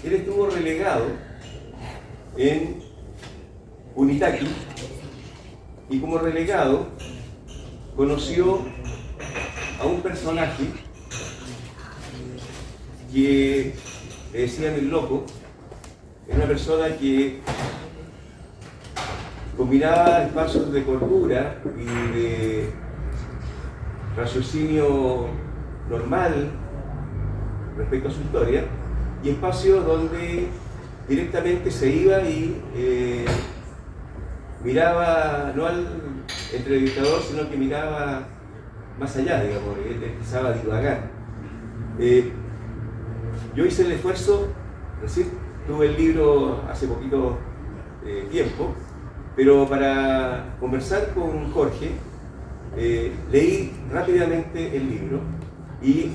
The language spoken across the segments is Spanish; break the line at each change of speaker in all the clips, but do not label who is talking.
él estuvo relegado en Punitaqui y como relegado conoció a un personaje que le decían el loco. Es una persona que combinaba espacios de cordura y de raciocinio normal respecto a su historia, y espacios donde directamente se iba y miraba no al entrevistador, sino que miraba más allá, digamos, él empezaba a divagar. Yo hice el esfuerzo, recién tuve el libro hace poquito tiempo, pero para conversar con Jorge, leí rápidamente el libro y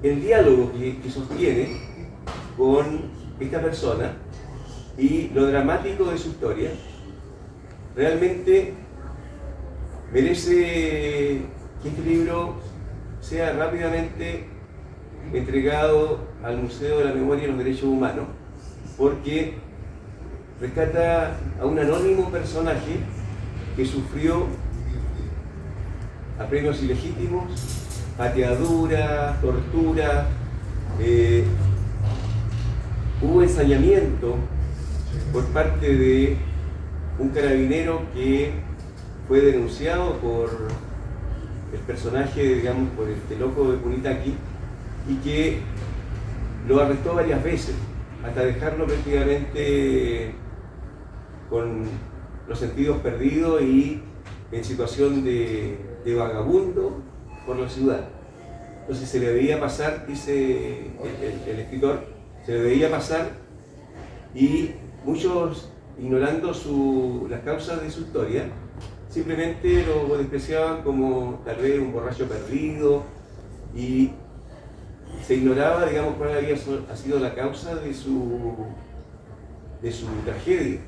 el diálogo que sostiene con esta persona y lo dramático de su historia realmente merece que este libro sea rápidamente entregado al Museo de la Memoria y los Derechos Humanos, porque rescata a un anónimo personaje que sufrió apremios ilegítimos, pateaduras, tortura, hubo ensañamiento por parte de un carabinero que fue denunciado por el personaje, digamos, por este loco de Punitaqui, y que lo arrestó varias veces, hasta dejarlo prácticamente con los sentidos perdidos y en situación de vagabundo por la ciudad. Entonces se le veía pasar, dice el escritor, se le veía pasar y muchos, ignorando las causas de su historia, simplemente lo despreciaban como tal vez un borracho perdido y se ignoraba, digamos, cuál había sido la causa de su tragedia.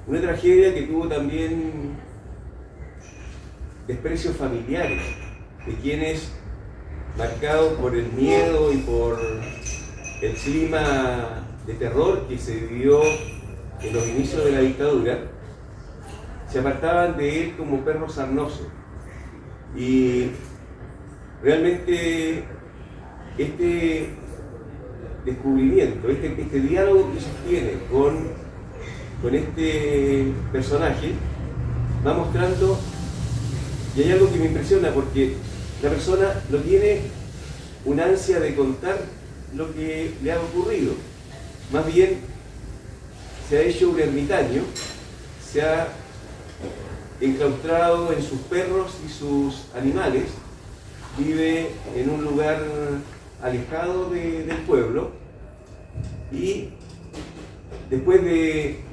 Una tragedia que tuvo también desprecios familiares, de quienes, marcados por el miedo y por el clima de terror que se vivió en los inicios de la dictadura, se apartaban de él como perros sarnosos. Y realmente este descubrimiento, este diálogo que sostiene con este personaje, va mostrando, y hay algo que me impresiona porque la persona no tiene una ansia de contar lo que le ha ocurrido, más bien se ha hecho un ermitaño, se ha enclaustrado en sus perros y sus animales, vive en un lugar alejado del pueblo y después de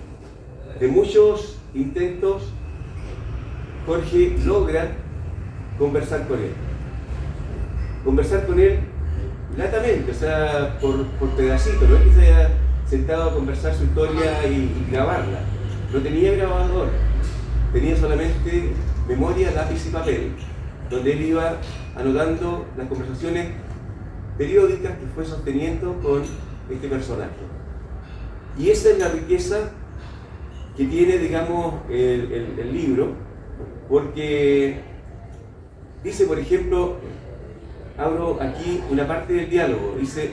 muchos intentos, Jorge logra conversar con él. Conversar con él latamente, o sea, por pedacitos, no es que se haya sentado a conversar su historia y grabarla. No tenía grabador, tenía solamente memoria, lápiz y papel, donde él iba anotando las conversaciones periódicas que fue sosteniendo con este personaje. Y esa es la riqueza que tiene, digamos, el libro, porque dice, por ejemplo, abro aquí una parte del diálogo, dice: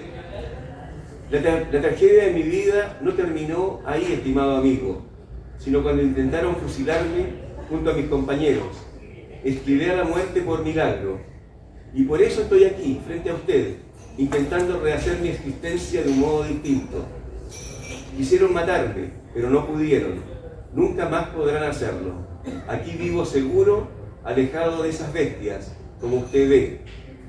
la tragedia de mi vida no terminó ahí, estimado amigo, sino cuando intentaron fusilarme junto a mis compañeros. Esquivé a la muerte por milagro, y por eso estoy aquí, frente a ustedes, intentando rehacer mi existencia de un modo distinto. Quisieron matarme, pero no pudieron. Nunca más podrán hacerlo. Aquí vivo seguro, alejado de esas bestias, como usted ve.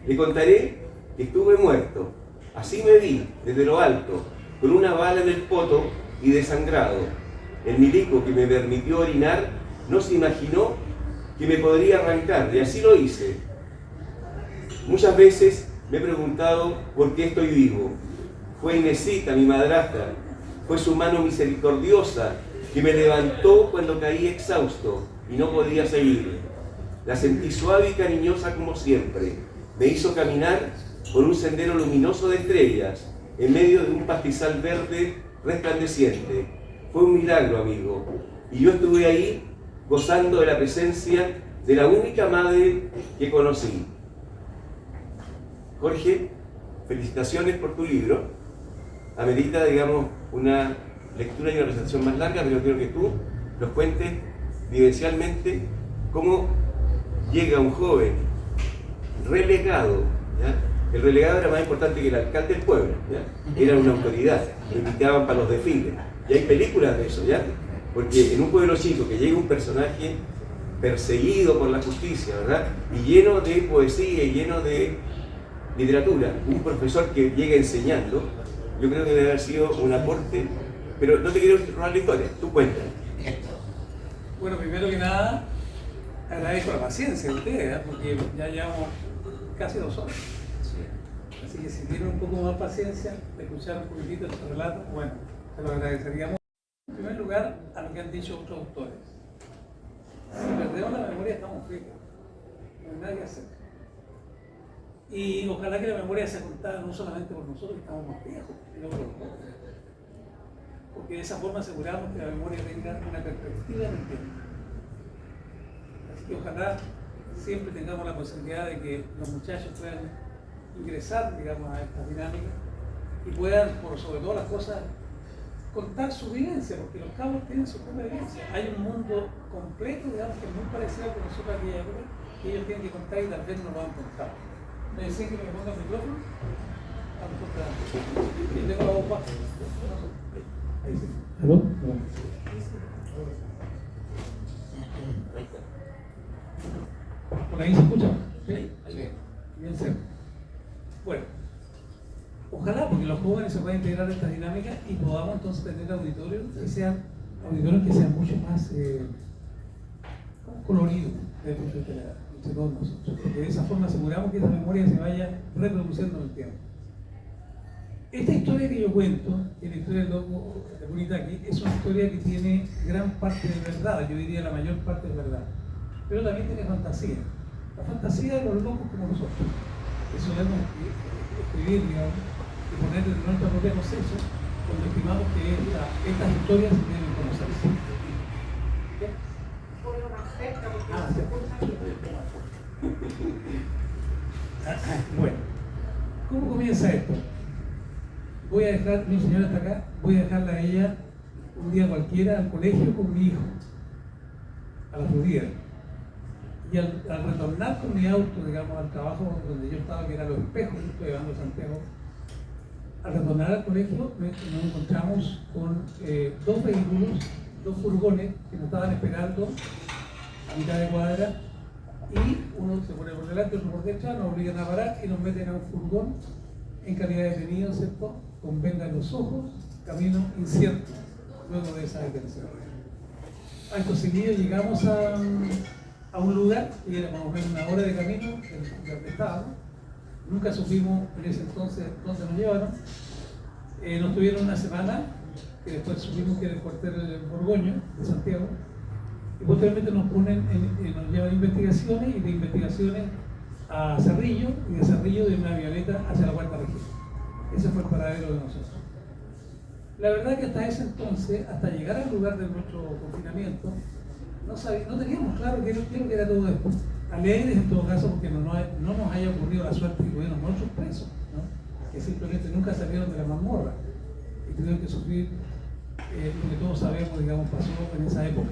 Le contaré que estuve muerto. Así me vi, desde lo alto, con una bala en el poto y desangrado. El milico que me permitió orinar no se imaginó que me podría arrancar, y así lo hice. Muchas veces me he preguntado por qué estoy vivo. Fue Inesita, mi madrastra, fue su mano misericordiosa que me levantó cuando caí exhausto y no podía seguir. La sentí suave y cariñosa como siempre. Me hizo caminar por un sendero luminoso de estrellas, en medio de un pastizal verde resplandeciente. Fue un milagro, amigo, y yo estuve ahí gozando de la presencia de la única madre que conocí. Jorge, felicitaciones por tu libro. Amerita, digamos, una lectura y una presentación más larga, pero quiero que tú nos cuentes vivencialmente cómo llega un joven relegado, ¿ya? El relegado era más importante que el alcalde del pueblo, ¿ya? Era una autoridad, lo invitaban para los desfiles. Y hay películas de eso, ¿ya? Porque en un pueblo chico que llega un personaje perseguido por la justicia, ¿verdad? Y lleno de poesía y lleno de literatura, un profesor que llega enseñando, yo creo que debe haber sido un aporte, pero no te quiero robar la historia, tú cuentas.
Bueno, primero que nada, agradezco la paciencia de ustedes, ¿eh? Porque ya llevamos casi 2 horas. Así que si tienen un poco más paciencia de escuchar un poquitito este relato, bueno, se lo agradeceríamos. En primer lugar, a lo que han dicho otros autores. Si perdemos la memoria, estamos fritos. No hay nada que hacer. Y ojalá que la memoria sea contada no solamente por nosotros que estamos más viejos, sino por los jóvenes. Porque de esa forma aseguramos que la memoria tenga una perspectiva en el tiempo. Así que ojalá siempre tengamos la posibilidad de que los muchachos puedan ingresar, digamos, a esta dinámica y puedan, por sobre todas las cosas, contar su vivencia, porque los cabos tienen su propia vivencia. Hay un mundo completo, digamos, que es muy parecido al que nosotros aquí hay, que ellos tienen que contar y tal vez no lo han contado. ¿Me decían que me ponga el micrófono? Y tengo la voz baja. Ahí sí. ¿Aló? ¿Por ahí se escucha? Sí. Bien cerca. Bueno, ojalá, porque los jóvenes se puedan integrar en estas dinámicas y podamos entonces tener auditorios que sean mucho más coloridos entre todos nosotros, porque de esa forma aseguramos que esa memoria se vaya reproduciendo en el tiempo. Esta historia que yo cuento, la historia del loco de Punitaqui, es una historia que tiene gran parte de verdad, yo diría la mayor parte de verdad, pero también tiene fantasía. La fantasía de los locos como nosotros, que solemos escribir, digamos, y poner en nuestra propia concepto, cuando estimamos que estas historias se deben conocerse. ¿Qué? Bueno, ¿cómo comienza esto? Voy a dejar, mi señora está acá, voy a dejarla a ella un día cualquiera al colegio con mi hijo, a la Florida. Y al retornar con mi auto, digamos, al trabajo donde yo estaba, que era Los Espejos, yo estoy llevando a Santiago, al retornar al colegio nos encontramos con 2 vehículos, 2 furgones que nos estaban esperando a mitad de cuadra, y uno se pone por delante, otro por detrás, nos obligan a parar y nos meten a un furgón en calidad de detenido, ¿cierto? Con venda en los ojos, camino incierto luego de esa detención. Acto seguido llegamos a un lugar que era más o menos 1 hora de camino de donde estábamos. Nunca supimos en ese entonces dónde nos llevaron. Nos tuvieron 1 semana, que después supimos que era el cuartel de Borgoño, de Santiago, y posteriormente nos llevan a investigaciones, y de investigaciones a Cerrillo, y de Cerrillo de una avioneta hacia la 4ª región. Ese fue el paradero de nosotros. La verdad que hasta ese entonces, hasta llegar al lugar de nuestro confinamiento, no teníamos claro qué era todo esto. Alegres en todo caso porque no nos haya ocurrido la suerte que tuvieron otros presos, ¿no? Que simplemente nunca salieron de la mazmorra y tuvieron que sufrir lo que todos sabemos, digamos, pasó en esa época.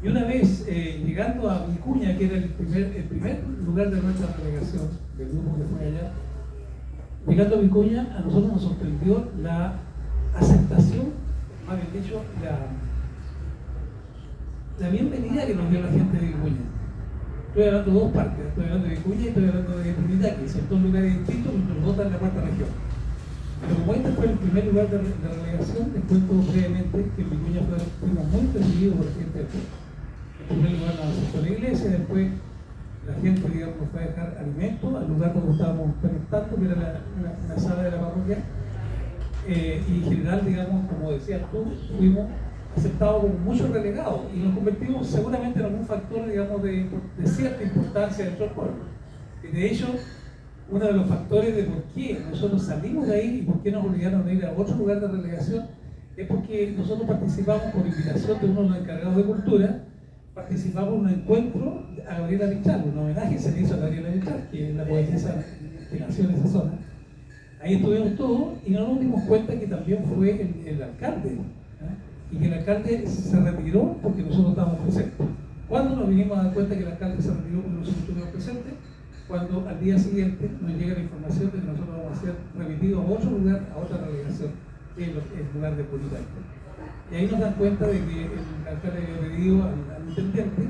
Y una vez llegando a Vicuña, que era el primer lugar de nuestra delegación, del grupo que fue allá, llegando a Vicuña, a nosotros nos sorprendió la aceptación, más bien dicho, la bienvenida que nos dio la gente de Vicuña. Estoy hablando de 2 partes, estoy hablando de Vicuña y estoy hablando de Punitaqui, son 2 lugares distintos, pero los 2 están en la 4ª región. Pero como este fue el primer lugar de relegación, les cuento brevemente que en Vicuña fuimos muy recibidos por la gente del pueblo. En primer lugar nos aceptó la iglesia, después la gente, digamos, nos fue a dejar alimentos al lugar donde estábamos pernoctando, que era una sala de la parroquia, y en general, digamos, como decías tú, fuimos aceptados como muchos relegados y nos convertimos seguramente en algún factor, digamos, de cierta importancia dentro del pueblo. Y de hecho, uno de los factores de por qué nosotros salimos de ahí y por qué nos obligaron a ir a otro lugar de relegación es porque nosotros participamos por invitación de uno de los encargados de cultura, participamos en un encuentro a Gabriela Mistral, un homenaje se le hizo a Gabriela Mistral, que es la poetisa que nació en esa zona. Ahí estuvimos todos y no nos dimos cuenta que también fue el alcalde, y que el alcalde se retiró porque nosotros estábamos presentes. ¿Cuándo nos vinimos a dar cuenta que el alcalde se retiró porque nosotros estuvimos presentes? Cuando al día siguiente nos llega la información de que nosotros vamos a ser remitidos a otro lugar, a otra relegación, que es el lugar de Pulitanque. Y ahí nos dan cuenta de que el alcalde había pedido al intendente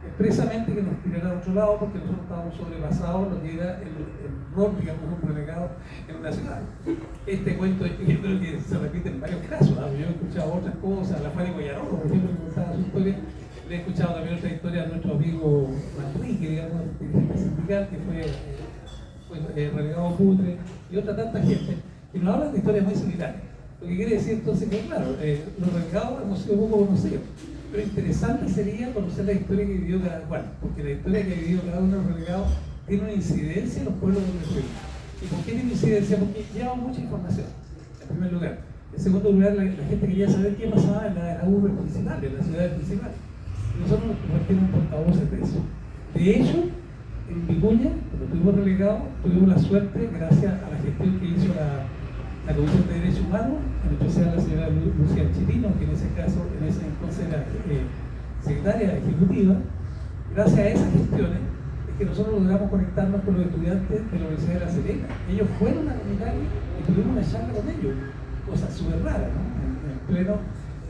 expresamente que nos tirara a otro lado porque nosotros estábamos sobrepasados lo que era el rol, digamos, un relegado en una ciudad. Este cuento yo creo que se repite en varios casos, ¿no? Yo he escuchado otras cosas, la Fanny Guayarolo, por ejemplo, que contaba su historia. Le he escuchado también otra historia a nuestro amigo Manrique, digamos, dirigente sindical, que fue relegado Putre, y otra tanta gente, que nos hablan de historias muy similares. Lo que quiere decir entonces que, claro, los relegados hemos sido poco conocidos, pero interesante sería conocer la historia que vivió cada cual, porque la historia que ha vivido cada uno de los relegados tiene una incidencia en los pueblos donde se vive. ¿Y por qué tiene incidencia? Porque lleva mucha información, en primer lugar. En segundo lugar, la gente quería saber qué pasaba en la urbe principal, en la ciudad principal. Y nosotros nos convertimos en portavoces de eso. De hecho, en Vicuña, cuando estuvimos relegados, tuvimos la suerte, gracias a la gestión que hizo la Comisión de Derechos Humanos, en especial la señora Lucía Chirino, que en ese entonces era secretaria ejecutiva. Gracias a esas gestiones es que nosotros logramos conectarnos con los estudiantes de la Universidad de La Serena. Ellos fueron a Comunitaria y tuvimos una charla con ellos, cosa súper rara, ¿no? En pleno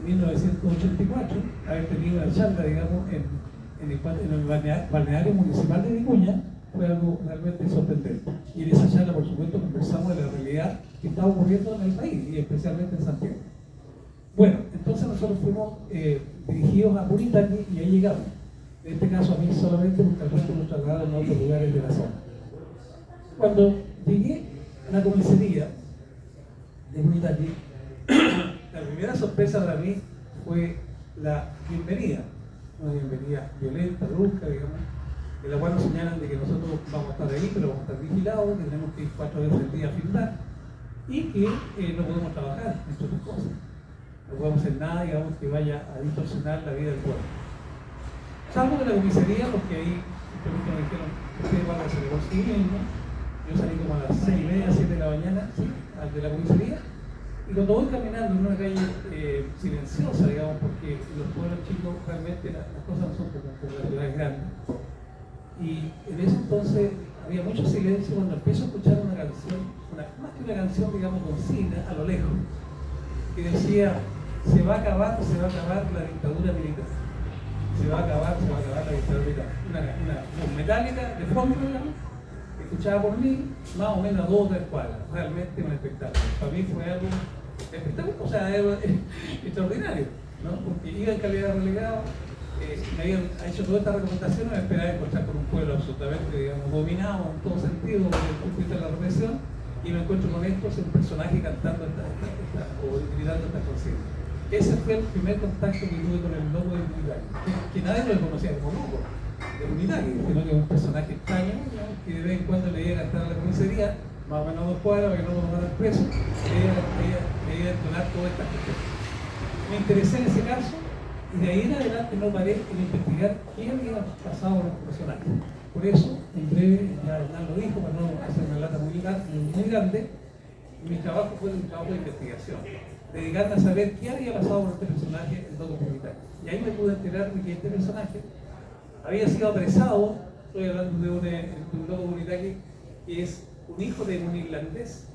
1984, haber tenido una charla, digamos, en el balneario municipal de Vicuña, fue algo realmente sorprendente. Y en esa charla, por supuesto, conversamos de la realidad que estaba ocurriendo en el país, y especialmente en Santiago. Bueno, entonces nosotros fuimos dirigidos a Pulitanque y ahí llegamos. En este caso a mí solamente porque algunos nos trasladaron a otros lugares de la zona. Cuando llegué a la comisaría de Pulitanque, la primera sorpresa para mí fue la bienvenida. Una bienvenida violenta, brusca, digamos, en la cual nos señalan de que nosotros vamos a estar ahí, pero vamos a estar vigilados, que tenemos que ir 4 veces al día a filmar y que no podemos trabajar, entre otras cosas. No podemos hacer nada, digamos, que vaya a distorsionar la vida del pueblo. Salgo de la comisaría porque ahí simplemente me dijeron, ustedes van a hacer por sí mismos. Yo salí como a las 6:30, 7 de la mañana, ¿sí?, de la comisaría. Y cuando voy caminando en una calle silenciosa, digamos, porque en los pueblos chicos realmente las cosas no son como las ciudades grandes. Y en ese entonces había mucho silencio cuando empiezo a escuchar una canción, más que una canción, digamos, consigna a lo lejos, que decía, se va a acabar la dictadura militar. Se va a acabar la dictadura militar. Una voz metálica de fondo, digamos, escuchada por mí, más o menos a 2 o 3 cuadras. Realmente un espectáculo. Para mí fue algo espectáculo, o sea, algo extraordinario, ¿no? Porque iba en calidad de relegado, me habían hecho todas estas recomendaciones, me esperaba encontrar con un pueblo absolutamente, digamos, dominado en todo sentido desde el punto de vista de la represión, y me encuentro con esto, es un personaje cantando o gritando esta consigna. Ese fue el primer contacto que tuve con el loco de Pulitanque, que nadie lo conocía como loco de Pulitanque, sino que es un personaje extraño, ¿no?, que de vez en cuando le iba a gastar a la comisaría, más o menos a 2 cuadras, para que no lo tomaran preso, le iba a entonar todas estas cuestiones. Me interesé en ese caso y de ahí en adelante no paré en investigar qué había pasado con los personajes. Por eso, en breve, ya Hernán lo dijo, para no hacer una lata muy grande, mi trabajo fue un trabajo de investigación, dedicarme a saber qué había pasado con este personaje en todo Pulitanque. Y ahí me pude enterar de que este personaje había sido apresado, estoy hablando de un loco Pulitanque, que es un hijo de un irlandés,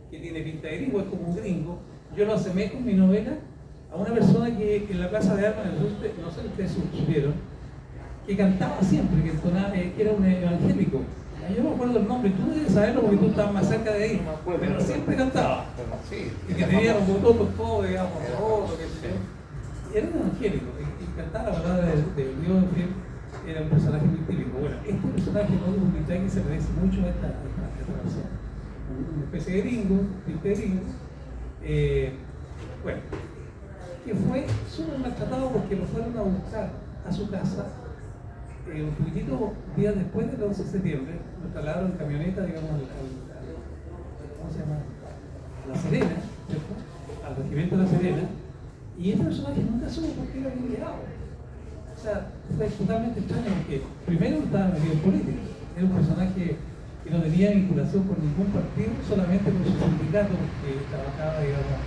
que tiene pinta de gringo, es como un gringo. Yo lo asemé con mi novela a una persona que en la Plaza de Armas, no sé si ustedes supieron, que cantaba siempre, que entonaba, que era un evangélico. Yo no me acuerdo el nombre, tú debes saberlo porque tú estabas más cerca de ahí, pero siempre cantaba. Y que tenía los bototos todos, digamos, rotos, que sé yo. Era un evangélico y cantaba la palabra de Dios, en fin, era un personaje muy típico. Bueno, este personaje no Pulitanque se parece mucho a esta persona. Una especie de gringo, tipo de gringo. Bueno, que fue súper maltratado porque lo fueron a buscar a su casa un poquitito días después del 11 de septiembre, nos trasladaron en camioneta, digamos, ¿cómo se llama? La Serena, ¿cierto? Al regimiento de La Serena, y este personaje nunca supo por qué era llegado. O sea, fue totalmente extraño porque primero estaba metido en política, era un personaje que no tenía vinculación con ningún partido, solamente con su sindicato, que trabajaba, digamos,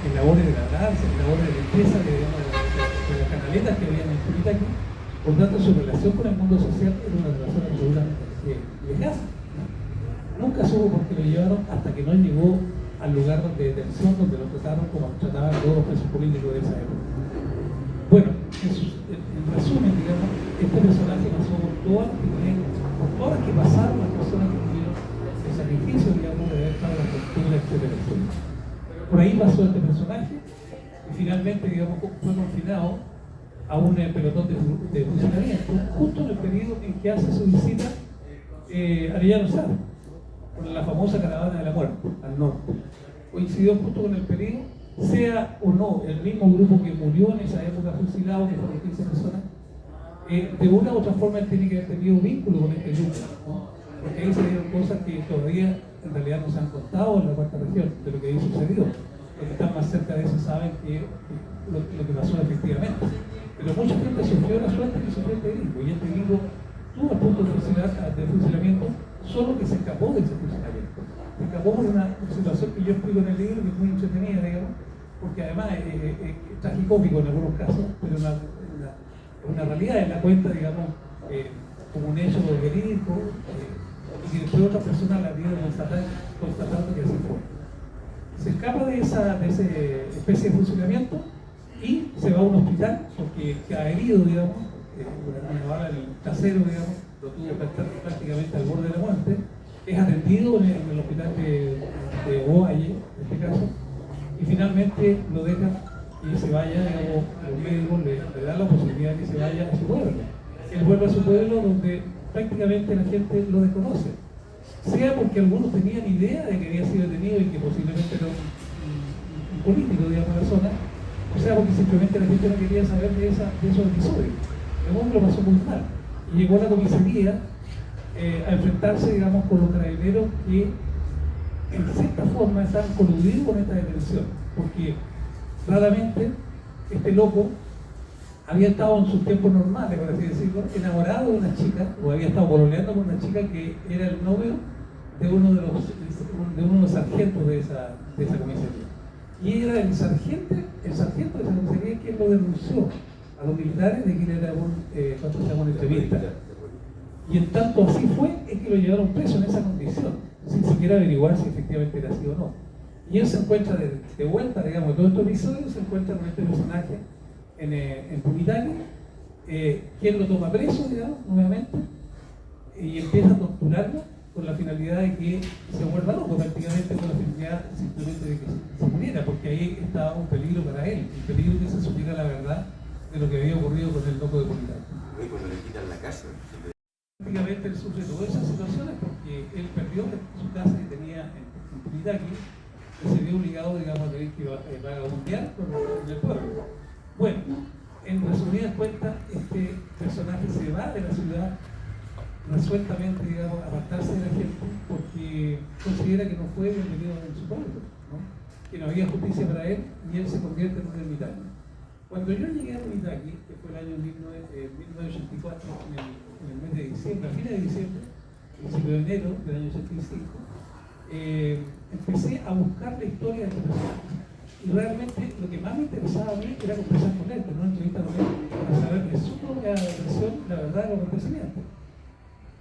en labores de labranza, en labores de limpieza, digamos, de las canaletas que había en el Puritaqui. Por tanto, su relación con el mundo social era una relación absolutamente lejana. Nunca supo por qué lo llevaron hasta que no llegó al lugar de detención, donde lo trataron como trataban todos los presos políticos de esa época. Bueno, en resumen, digamos, este personaje pasó por todas las que pasaron las personas que tuvieron el sacrificio, digamos, de haber estado en la cultura, etcétera. Por ahí pasó este personaje y finalmente, digamos, fue confinado a un pelotón de funcionamiento justo en el periodo en que hace su visita Arellano Sala, con la famosa caravana de la muerte, al norte. Coincidió justo con el periodo, sea o no el mismo grupo que murió en esa época fusilado, que fueron 15 personas, de una u otra forma él tiene que haber tenido vínculo con este grupo, ¿no? Porque ahí se dieron cosas que todavía en realidad no se han contado en la cuarta región de lo que ahí sucedió. Los que están más cerca de eso saben que lo que pasó efectivamente. Pero mucha gente sufrió la suerte que sufrió este gringo, y este gringo estuvo a punto de fusilamiento, solo que se escapó de ese fusilamiento. Se escapó por una situación que yo explico en el libro, que es muy entretenida, digamos, porque además es tragicómico en algunos casos, pero una realidad en la cuenta, digamos, como un hecho verídico, y que después otras personas la vieron constatando que así fue. Se escapa de esa especie de funcionamiento y se va a un hospital porque queda herido, digamos, una bala en el trasero, digamos, lo tuvo que estar prácticamente al borde de la muerte. Es atendido en el hospital de Ovalle, en este caso, y finalmente lo dejan y se vaya, digamos, los médicos le dan la posibilidad de que se vaya a su pueblo. Él vuelve a su pueblo donde prácticamente la gente lo desconoce, sea porque algunos tenían idea de que había sido detenido y que posiblemente era un político, digamos, de la zona, o sea porque simplemente la gente no quería saber de esos episodios. El hombre lo pasó muy mal y llegó a la comisaría a enfrentarse, digamos, con los carabineros que en cierta forma están coludidos con esta detención, porque raramente este loco había estado en sus tiempos normales, por así decirlo, enamorado de una chica, o había estado pololeando con una chica que era el novio de uno de los sargentos de esa comisaría. Y era el sargento de esa comisaría quien lo denunció a los militares de que él era un extremista. Y en tanto así fue, es que lo llevaron preso en esa condición, sin siquiera averiguar si efectivamente era así o no. Y él se encuentra de vuelta, digamos, todo este episodio se encuentra con este personaje en Puritaqui, quien lo toma preso, digamos, nuevamente, y empieza a torturarlo con la finalidad de que se vuelva loco, prácticamente con la finalidad simplemente de que se muriera, porque ahí estaba un peligro para él, un peligro que se supiera la verdad de lo que había ocurrido con el loco de Puritaqui.
Y cuando le quitan la casa.
Prácticamente él sufre todas esas situaciones porque él perdió su casa que tenía en Puritaqui y se vio obligado, digamos, a tener que vagabundear en el pueblo. Bueno, en resumidas cuentas, este personaje se va de la ciudad resueltamente, digamos, a apartarse de la gente porque considera que no fue bienvenido en su pueblo, ¿no? Que no había justicia para él y él se convierte en un ermitaño. Cuando yo llegué a Puritaqui, que fue el año 1984, en el mes de diciembre, a fines de diciembre, principio de enero del año 85, empecé a buscar la historia de este personaje. Y realmente lo que más me interesaba a mí era conversar con él, tener una entrevista con él, para saber de su propia versión la verdad de los acontecimientos.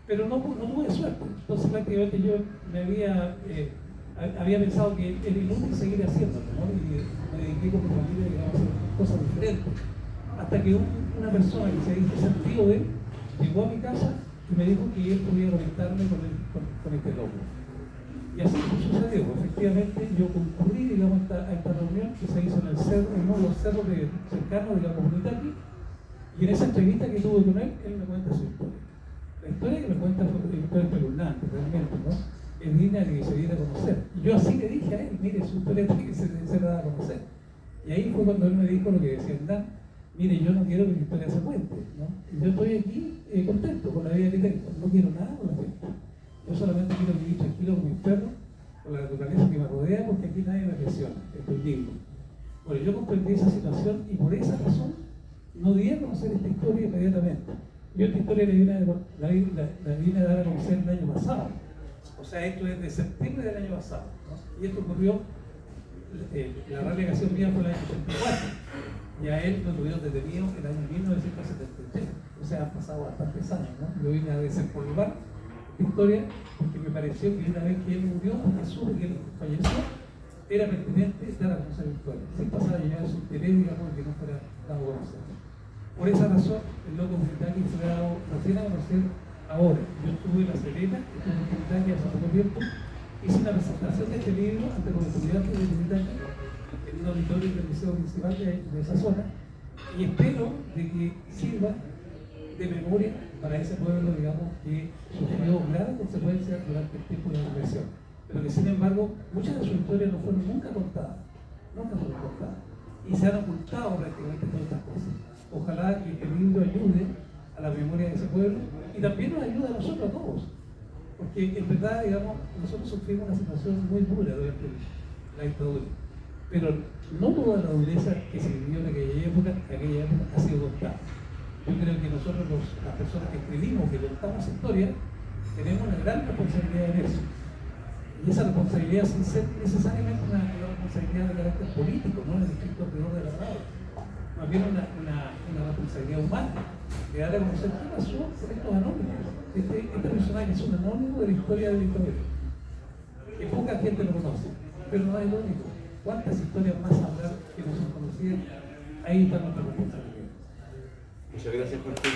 Pero no tuve suerte. Entonces prácticamente yo me había pensado que era inútil seguir haciéndolo, ¿no? Y me dediqué con mi familia, digamos, a hacer cosas diferentes. Hasta que una persona que se dice ser tío de él llegó a mi casa y me dijo que él podía conectarme con este loco. Y así sucedió. Efectivamente, yo concurrí, digamos, a esta reunión que se hizo en uno de los cerros cercanos de la comunidad aquí, y en esa entrevista que tuve con él me cuenta su historia. La historia que me cuenta es una historia espeluznante, realmente, ¿no? Es digna de que se diera a conocer. Y yo así le dije a él, mire, su historia tiene que ser dada a conocer. Y ahí fue cuando él me dijo lo que decía Hernán, mire, yo no quiero que mi historia se cuente, ¿no? Yo estoy aquí contento con la vida que tengo, no quiero nada con la gente. Yo solamente quiero vivir tranquilo con mis perros, con la naturaleza que me rodea, porque aquí nadie me presiona, estoy digno. Bueno, yo comprendí esa situación y por esa razón no di a conocer esta historia inmediatamente. Yo esta historia la vine a dar a conocer el año pasado. O sea, esto es de septiembre del año pasado, ¿no? Y esto ocurrió, la relegación mía fue el año 84. Y a él lo tuvieron detenido en el año 1973. O sea, han pasado bastantes años, ¿no? Yo vine a desempolvar esta historia porque me pareció que una vez que él murió, porque supe que él falleció, era pertinente dar a conocer la historia, sin pasar a llevar su interés, digamos, que no fuera dado a conocer. Por esa razón, el loco Kentucky se ha dado recién a conocer ahora. Yo estuve en La Serena, estuve en Kentucky hace poco tiempo, hice una presentación de este libro ante los estudiantes de Kentucky en un auditorio del liceo principal de esa zona, y espero de que sirva de memoria para ese pueblo, digamos, que sufrió graves consecuencias durante el tiempo de la represión, pero que sin embargo muchas de sus historias no fueron nunca contadas, y se han ocultado prácticamente todas estas cosas. Ojalá que este libro ayude a la memoria de ese pueblo y también nos ayude a nosotros a todos, porque en verdad, digamos, nosotros sufrimos una situación muy dura durante la dictadura, pero no toda la dureza que se vivió en aquella época ha sido contada. Yo creo que nosotros, las personas que escribimos, que contamos historia, tenemos una gran responsabilidad en eso. Y esa responsabilidad, sin ser necesariamente una responsabilidad de carácter político, no en el estricto rigor de la palabra, más bien una responsabilidad humana, de dar a conocer qué pasó con estos anónimos. Este personaje es un anónimo de la historia de la dictadura, que poca gente lo conoce, pero no es el único. ¿Cuántas historias más habrá que no son conocidas? Ahí está nuestra responsabilidad.
Muchas gracias, Jorge.